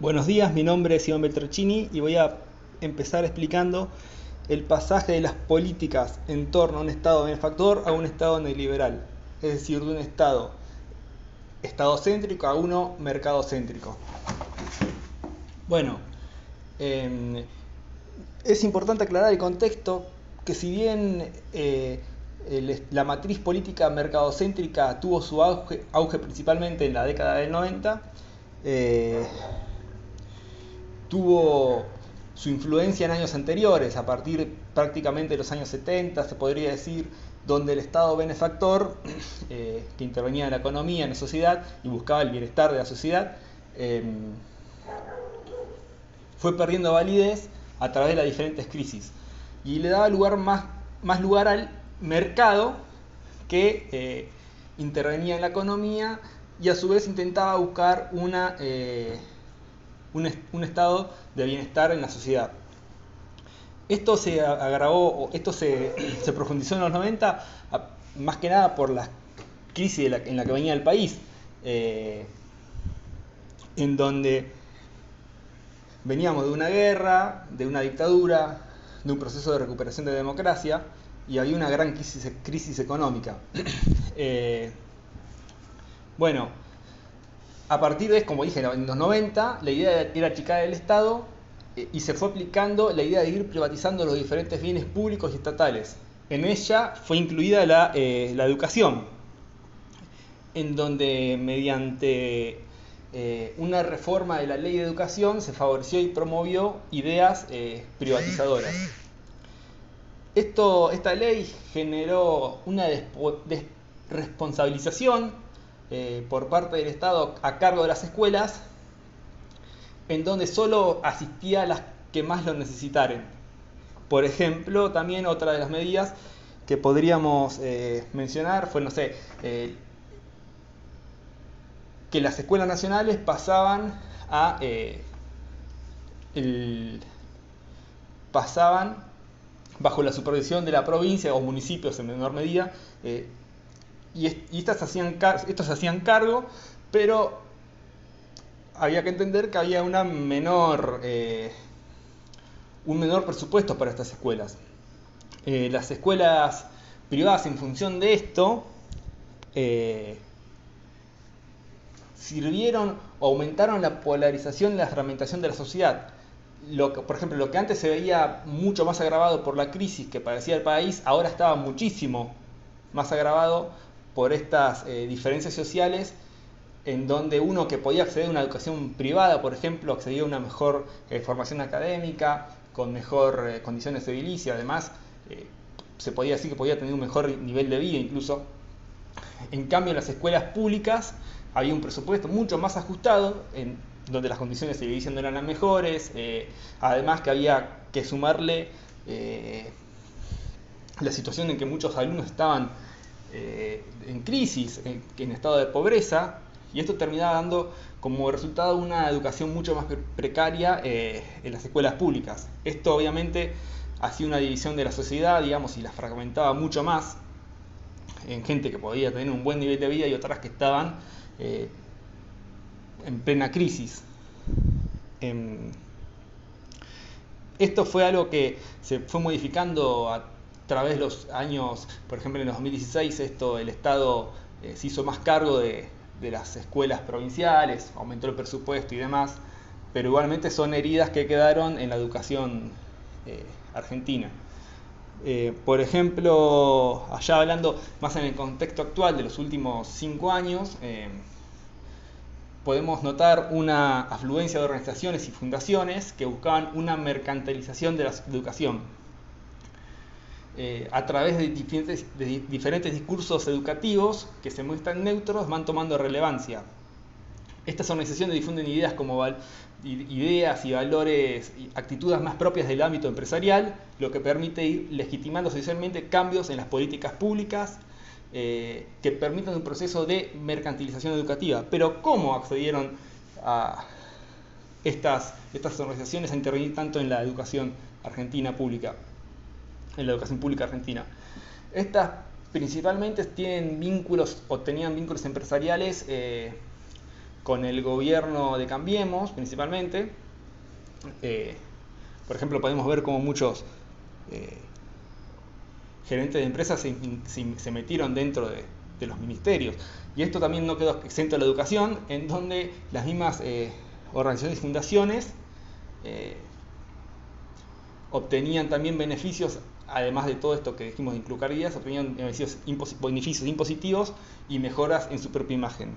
Buenos días, mi nombre es Iván Beltracchini y voy a empezar explicando el pasaje de las políticas en torno a un Estado benefactor a un Estado neoliberal, es decir, de un Estado estadocéntrico a uno mercadocéntrico. Bueno, eh, es importante aclarar el contexto que si bien la matriz política mercadocéntrica tuvo su auge principalmente en la década del 90, eh, tuvo su influencia en años anteriores, a partir prácticamente de los años 70, se podría decir, donde el Estado benefactor, que intervenía en la economía, en la sociedad y buscaba el bienestar de la sociedad, eh, fue perdiendo validez a través de las diferentes crisis y le daba más lugar al mercado que intervenía en la economía y a su vez intentaba buscar un estado de bienestar en la sociedad. Esto se agravó, se profundizó en los 90, más que nada por la crisis en la que venía el país, en donde veníamos de una guerra, de una dictadura, de un proceso de recuperación de democracia y había una gran crisis económica. Bueno, a partir de, como dije, en los 90, la idea era achicar el Estado y se fue aplicando la idea de ir privatizando los diferentes bienes públicos y estatales. En ella fue incluida la educación, en donde mediante una reforma de la ley de educación se favoreció y promovió ideas privatizadoras. Esta ley generó una desresponsabilización por parte del Estado a cargo de las escuelas, en donde solo asistía a las que más lo necesitaren. Por ejemplo, también otra de las medidas que podríamos mencionar fue, no sé, que las escuelas nacionales pasaban bajo la supervisión de la provincia o municipios en menor medida, y estos se hacían cargo, pero había que entender que había un menor presupuesto para estas escuelas. Las escuelas privadas, en función de esto, sirvieron o aumentaron la polarización y la fragmentación de la sociedad. Por ejemplo, lo que antes se veía mucho más agravado por la crisis que padecía el país, ahora estaba muchísimo más agravado por estas diferencias sociales, en donde uno que podía acceder a una educación privada, por ejemplo, accedía a una mejor formación académica, con mejor condiciones de edilicia, además se podía decir que podía tener un mejor nivel de vida incluso. En cambio, en las escuelas públicas había un presupuesto mucho más ajustado, donde las condiciones de edilicia no eran las mejores, además que había que sumarle la situación en que muchos alumnos estaban en crisis, en estado de pobreza, y esto terminaba dando como resultado una educación mucho más precaria en las escuelas públicas. Esto obviamente hacía una división de la sociedad, digamos, y la fragmentaba mucho más en gente que podía tener un buen nivel de vida y otras que estaban en plena crisis. Esto fue algo que se fue modificando a través de los años. Por ejemplo, en el 2016 el Estado se hizo más cargo de las escuelas provinciales, aumentó el presupuesto y demás, pero igualmente son heridas que quedaron en la educación argentina. Por ejemplo, allá hablando más en el contexto actual de los últimos 5 años, podemos notar una afluencia de organizaciones y fundaciones que buscaban una mercantilización de la educación. A través de diferentes discursos educativos que se muestran neutros, van tomando relevancia. Estas organizaciones difunden ideas y valores y actitudes más propias del ámbito empresarial, lo que permite ir legitimando socialmente cambios en las políticas públicas que permitan un proceso de mercantilización educativa. Pero ¿cómo accedieron a estas organizaciones a intervenir tanto en la educación argentina pública? En la educación pública argentina. Estas principalmente tienen vínculos o tenían vínculos empresariales con el gobierno de Cambiemos principalmente. Por ejemplo, podemos ver cómo muchos gerentes de empresas se metieron dentro de los ministerios. Y esto también no quedó exento de la educación, en donde las mismas organizaciones y fundaciones obtenían también beneficios, además de todo esto que dijimos de incluir guías, obtenían beneficios impositivos y mejoras en su propia imagen.